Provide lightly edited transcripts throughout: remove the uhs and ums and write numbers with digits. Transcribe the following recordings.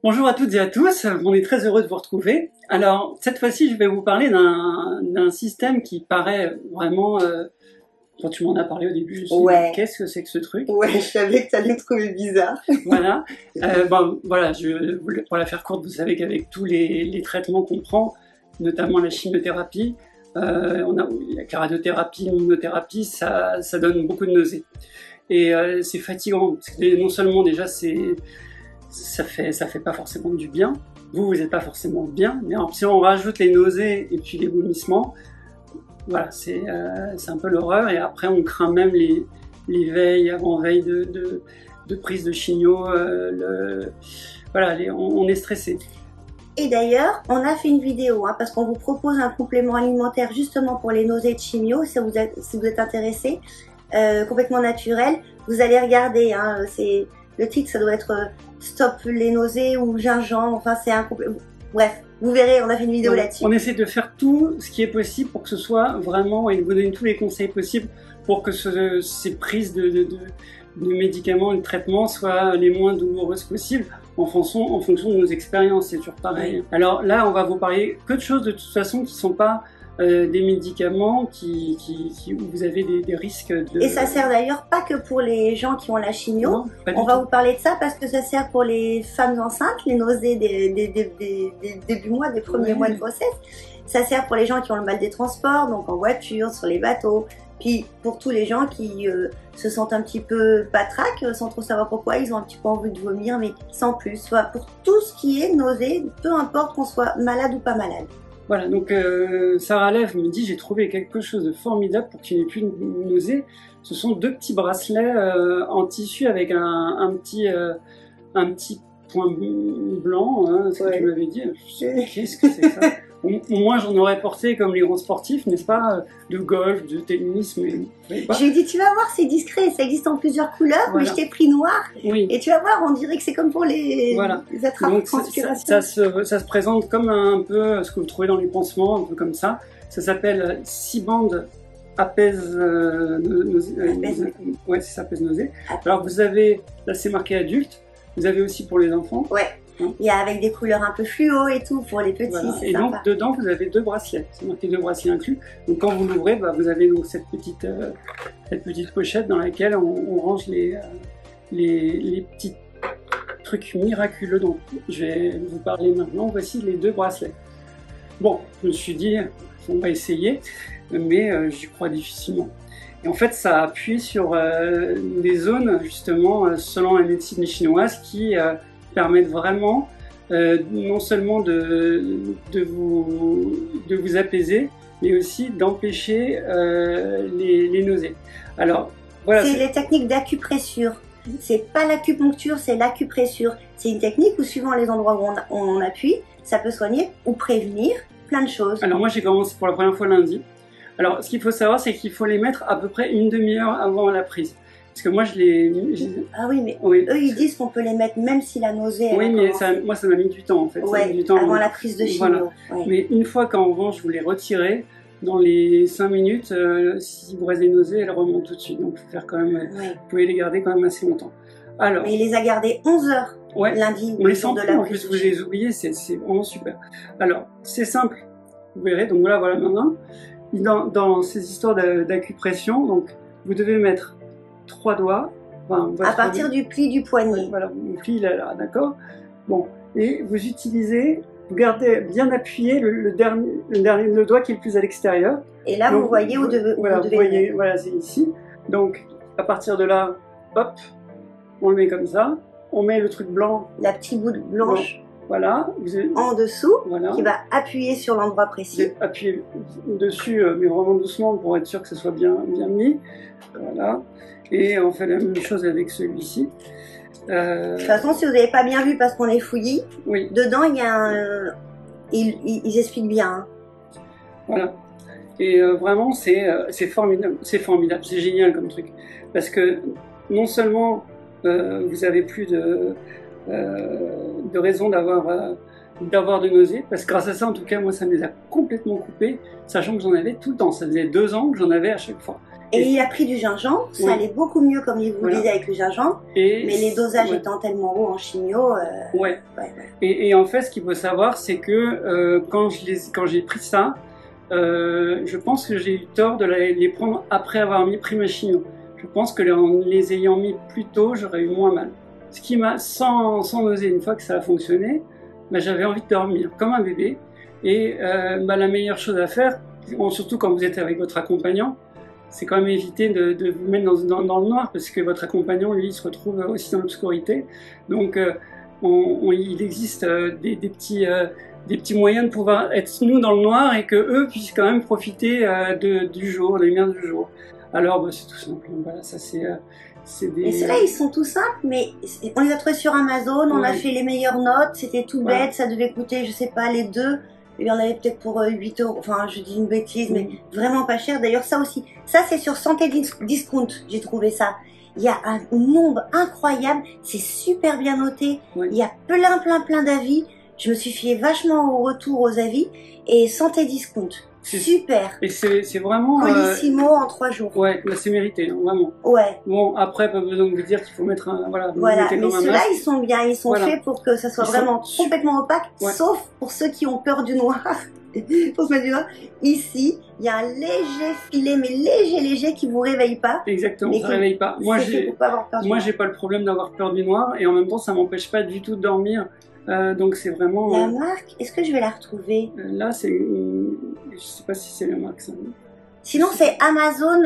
Bonjour à toutes et à tous, on est très heureux de vous retrouver. Alors, cette fois-ci, je vais vous parler d'un système qui paraît vraiment... quand tu m'en as parlé au début, je me suis dit, qu'est-ce que c'est que ce truc? Ouais, je savais que tu allais me trouver bizarre. Voilà. Voilà, pour la faire courte, vous savez qu'avec tous les traitements qu'on prend, notamment la chimiothérapie, on a la radiothérapie, l'immunothérapie, ça donne beaucoup de nausées. Et c'est fatigant, parce que non seulement déjà ça fait pas forcément du bien, vous n'êtes pas forcément bien, mais si on rajoute les nausées et puis les vomissements, voilà, c'est un peu l'horreur. Et après on craint même les veilles, avant-veille de prise de chimio, voilà, on est stressé. Et d'ailleurs, on a fait une vidéo, parce qu'on vous propose un complément alimentaire justement pour les nausées de chimio, si vous êtes intéressé, complètement naturel. Vous allez regarder, le titre, ça doit être Stop les nausées ou gingembre, enfin c'est un complément. Bref, vous verrez, on a fait une vidéo là-dessus. On essaie de faire tout ce qui est possible pour que ce soit vraiment, et vous donner tous les conseils possibles pour que ces prises de médicaments et de traitements soient les moins douloureuses possibles en fonction de nos expériences, c'est toujours pareil. Alors là, on va vous parler que de choses de toute façon qui ne sont pas des médicaments où vous avez des risques de... Et ça sert d'ailleurs pas que pour les gens qui ont la chimio. Non, on va vous parler de ça parce que ça sert pour les femmes enceintes, les nausées des débuts mois, des premiers mois de grossesse. Ça sert pour les gens qui ont le mal des transports, donc en voiture, sur les bateaux. Puis pour tous les gens qui se sentent un petit peu patraques, sans trop savoir pourquoi, ils ont un petit peu envie de vomir, mais sans plus. Soit pour tout ce qui est nausée, peu importe qu'on soit malade ou pas malade. Voilà, donc Sarah Lev me dit, j'ai trouvé quelque chose de formidable pour qu'il n'y ait plus de nausée. Ce sont deux petits bracelets en tissu avec un petit point blanc, ce que tu m'avais dit. Qu'est-ce que c'est que ça? Moi, j'en aurais porté comme les grands sportifs, n'est-ce pas, de golf, de tennis, mais je lui ai dit, tu vas voir, c'est discret, ça existe en plusieurs couleurs, mais je t'ai pris noir, et tu vas voir, on dirait que c'est comme pour les attrape-transpiration. Ça se présente comme un peu ce que vous trouvez dans les pansements, un peu comme ça. Ça s'appelle 6 bandes apaise nausée. Ouais, c'est ça, apaise nausée. Alors, vous avez, là c'est marqué adulte, vous avez aussi pour les enfants. Ouais. Il y a avec des couleurs un peu fluo et tout pour les petits, c'est sympa. Donc dedans vous avez 2 bracelets, c'est marqué 2 bracelets inclus. Donc quand vous l'ouvrez, vous avez donc cette petite pochette dans laquelle on range les petits trucs miraculeux dont je vais vous parler maintenant. Voici les 2 bracelets. Bon, je me suis dit, on va essayer, mais j'y crois difficilement. Et en fait, ça appuie sur des zones, justement, selon la médecine chinoise, qui permettent vraiment non seulement de vous apaiser, mais aussi d'empêcher les nausées. Alors, voilà. C'est les techniques d'acupressure. C'est pas l'acupuncture, c'est l'acupressure. C'est une technique où, suivant les endroits où on appuie, ça peut soigner ou prévenir plein de choses. Alors moi, j'ai commencé pour la première fois lundi. Alors, ce qu'il faut savoir, c'est qu'il faut les mettre à peu près une demi-heure avant la prise. Parce que moi, Ah oui, mais eux, ils disent qu'on peut les mettre même si la nausée... Oui, mais moi, ça m'a mis du temps, en fait. Ouais, avant la prise de chimio. Voilà. Ouais. Mais une fois qu'en revanche, vous les retirez, dans les 5 minutes, si vous reste des nausées, elles remontent tout de suite. Donc, il faut faire quand même... Vous pouvez les garder quand même assez longtemps. Alors, mais il les a gardés 11 heures lundi. On les sent plus, en plus, vous les oubliez, c'est vraiment super. Alors, c'est simple, vous verrez. Donc voilà maintenant. Dans ces histoires d'acupression, donc, vous devez mettre 3 doigts. À partir du pli du poignet. Voilà, le pli, là, d'accord. Bon, et vous utilisez, vous gardez bien appuyé le doigt qui est le plus à l'extérieur. Et là, donc, vous voyez où vous devez voyez, voilà, c'est ici. Donc, à partir de là, hop, on le met comme ça. On met le truc blanc. La petite boule blanche. Voilà. En dessous, qui va appuyer sur l'endroit précis. Appuyer dessus, mais vraiment doucement pour être sûr que ce soit bien mis. Voilà. Et on fait la même chose avec celui-ci. De toute façon, si vous n'avez pas bien vu parce qu'on est fouillis, dedans il y a ils expliquent bien. Voilà. Et vraiment, c'est formidable. C'est formidable, c'est génial comme truc. Parce que non seulement vous avez plus de raison d'avoir de nausées, parce que grâce à ça, en tout cas, moi, ça me les a complètement coupés, sachant que j'en avais tout le temps. Ça faisait 2 ans que j'en avais à chaque fois. Et il a pris du gingembre, ça allait beaucoup mieux comme il vous le disait avec le gingembre, mais les dosages étant tellement hauts en chimio... Et en fait, ce qu'il faut savoir, c'est que quand j'ai pris ça, je pense que j'ai eu tort de les prendre après avoir pris ma chimio. Je pense que en les ayant mis plus tôt, j'aurais eu moins mal. Ce qui m'a, sans oser, une fois que ça a fonctionné, j'avais envie de dormir comme un bébé. Et la meilleure chose à faire, surtout quand vous êtes avec votre accompagnant, c'est quand même éviter de vous mettre dans le noir, parce que votre accompagnant, lui, il se retrouve aussi dans l'obscurité. Donc, il existe des petits moyens de pouvoir être nous dans le noir et que eux puissent quand même profiter du jour, des lumières du jour. Alors, c'est tout simple. Voilà, ça c'est des... Et ceux-là, ils sont tout simples, mais on les a trouvés sur Amazon, on a fait les meilleures notes, c'était tout bête, ça devait coûter, je sais pas, les deux. Il y en avait peut-être pour 8 €, enfin je dis une bêtise, mais vraiment pas cher. D'ailleurs ça aussi, ça c'est sur Santé Discount, j'ai trouvé ça. Il y a un nombre incroyable, c'est super bien noté, il y a plein d'avis. Je me suis fiée vachement au retour aux avis, et Santé Discount, super. Et c'est vraiment... Colissimo en 3 jours. Ouais, là c'est mérité, hein, vraiment. Ouais. Bon, après, pas besoin de vous dire qu'il faut mettre un... Voilà, mais ceux-là, ils sont bien, ils sont faits pour que ça soit vraiment complètement opaque, sauf pour ceux qui ont peur du noir. Pour se mettre du noir. Ici, il y a un léger filet, mais léger, qui vous réveille pas. Exactement, ça réveille pas. Moi, j'ai pas le problème d'avoir peur du noir, et en même temps, ça m'empêche pas du tout de dormir. Donc c'est vraiment... La marque, est-ce que je vais la retrouver? Là, c'est... Je sais pas si c'est la marque, ça. Sinon, c'est Amazon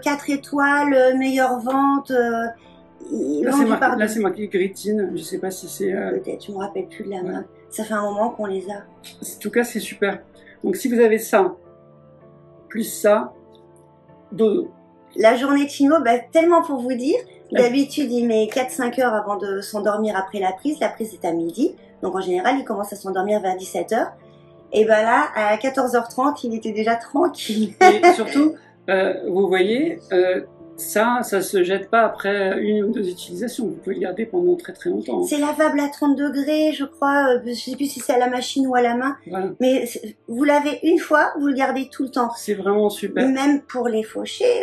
4 étoiles, meilleure vente. Là, c'est marqué Gritine. Je sais pas si c'est... Peut-être, je me rappelle plus de la marque. Ça fait un moment qu'on les a. En tout cas, c'est super. Donc si vous avez ça, plus ça, dodo. La journée de chimio, tellement pour vous dire... D'habitude, il met 4-5 heures avant de s'endormir après la prise. La prise est à midi. Donc, en général, il commence à s'endormir vers 17 h. Et là, à 14 h 30, il était déjà tranquille. Et surtout, vous voyez, ça se jette pas après 1 ou 2 utilisations. Vous pouvez le garder pendant très longtemps. C'est lavable à 30 degrés, je crois. Je sais plus si c'est à la machine ou à la main. Voilà. Mais vous lavez une fois, vous le gardez tout le temps. C'est vraiment super. Même pour les fauchés,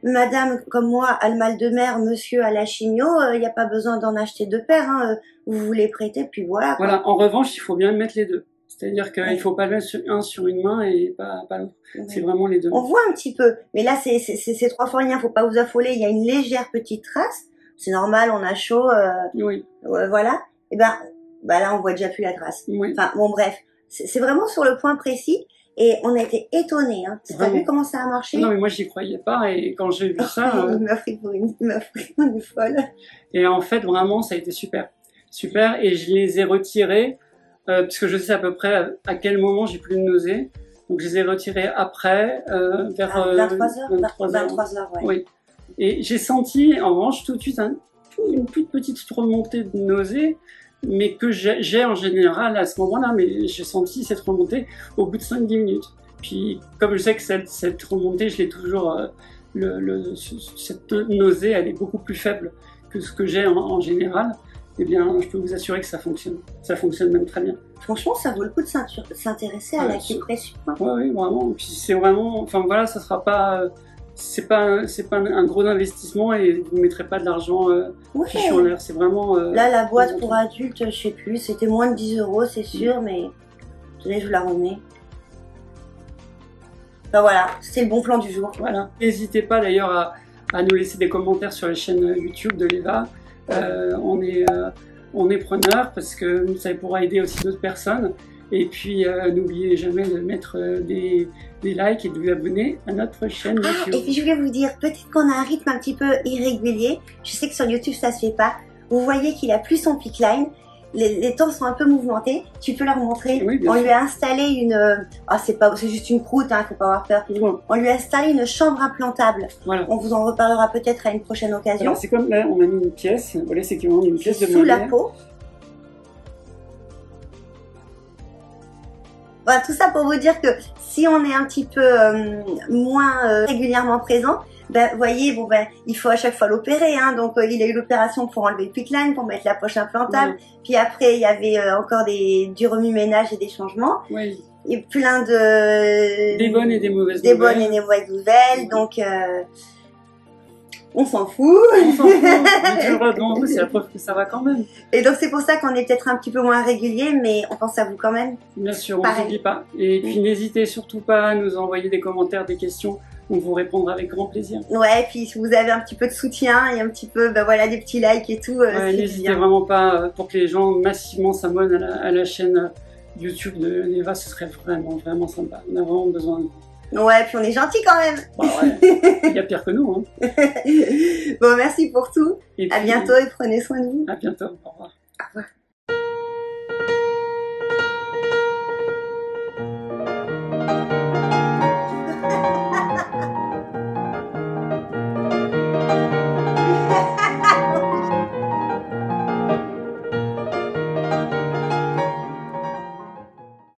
madame comme moi a le mal de mer, monsieur a la chimio, il n'y a pas besoin d'en acheter 2 paires, hein. Vous vous les prêtez, puis voilà. Voilà, en revanche, il faut bien mettre les deux. C'est-à-dire qu'il ne faut pas mettre un sur une main et pas l'autre. C'est vraiment les deux. On voit un petit peu, mais là c'est 3 fois rien, faut pas vous affoler, il y a une légère petite trace, c'est normal, on a chaud, voilà. Et là on voit déjà plus la trace. Enfin bon bref, c'est vraiment sur le point précis. Et on a été étonnés, hein. T'as vu comment ça a marché? Non, mais moi, j'y croyais pas, et quand j'ai vu ça... Il m'a pris pour une folle. Et en fait, vraiment, ça a été super. Super, et je les ai retirés, parce que je sais à peu près à quel moment j'ai plus de nausées. Donc, je les ai retirés après, vers... 23 heures, ouais. Oui. Et j'ai senti, en revanche, tout de suite, une toute petite remontée de nausées, mais que j'ai en général à ce moment-là, mais j'ai senti cette remontée au bout de 5-10 minutes. Puis, comme je sais que cette remontée, je l'ai toujours, cette nausée, elle est beaucoup plus faible que ce que j'ai en général, eh bien, je peux vous assurer que ça fonctionne. Ça fonctionne même très bien. Franchement, ça vaut le coup de s'intéresser à l'acupression. Oui, vraiment. Puis c'est vraiment, enfin voilà, ça sera pas... C'est pas un gros investissement et vous ne mettrez pas de l'argent fichu en l'air. C'est vraiment... Là, la boîte pour adultes, je sais plus, c'était moins de 10 €, c'est sûr, mais tenez, je vous la remets. Voilà, c'est le bon plan du jour. Voilà. N'hésitez pas d'ailleurs à nous laisser des commentaires sur la chaîne YouTube de l'Eva. On est preneurs parce que ça pourra aider aussi d'autres personnes. Et puis, n'oubliez jamais de mettre des likes et de vous abonner à notre chaîne YouTube. Et puis je voulais vous dire, peut-être qu'on a un rythme un petit peu irrégulier. Je sais que sur YouTube, ça se fait pas. Vous voyez qu'il a plus son pickline. Les temps sont un peu mouvementés. Tu peux leur montrer. Oui, on lui a installé une... c'est juste une croûte, hein, faut pas avoir peur. Bon. On lui a installé une chambre implantable. Voilà. On vous en reparlera peut-être à une prochaine occasion. C'est comme là, on a mis une pièce. Voilà, c'est qu'il y a une pièce de sous la peau. Voilà, tout ça pour vous dire que si on est un petit peu moins régulièrement présent, voyez, il faut à chaque fois l'opérer, hein. Donc il a eu l'opération pour enlever le pickline, pour mettre la poche implantable. Puis après, il y avait encore du remue-ménage et des changements. Oui. et plein de... Des bonnes et des mauvaises Des nouvelles. bonnes et des mauvaises nouvelles, donc on s'en fout. On s'en fout. On est toujours devant vous, c'est la preuve que ça va quand même. Et donc c'est pour ça qu'on est peut-être un petit peu moins régulier, mais on pense à vous quand même. Bien sûr, on ne Pareil. s'oublie pas. Et puis n'hésitez surtout pas à nous envoyer des commentaires, des questions. On vous répondra avec grand plaisir. Ouais, et puis si vous avez un petit peu de soutien et un petit peu, ben voilà, des petits likes et tout, Ouais, c'est n'hésitez bien. vraiment pas pour que les gens massivement s'abonnent à la chaîne YouTube de Neva, ce serait vraiment sympa. On a vraiment besoin de vous. Ouais, puis on est gentils quand même. Bah ouais, il y a pire que nous. Hein. Bon, merci pour tout. Et À puis, bientôt et prenez soin de vous. À bientôt. Au revoir. Au revoir.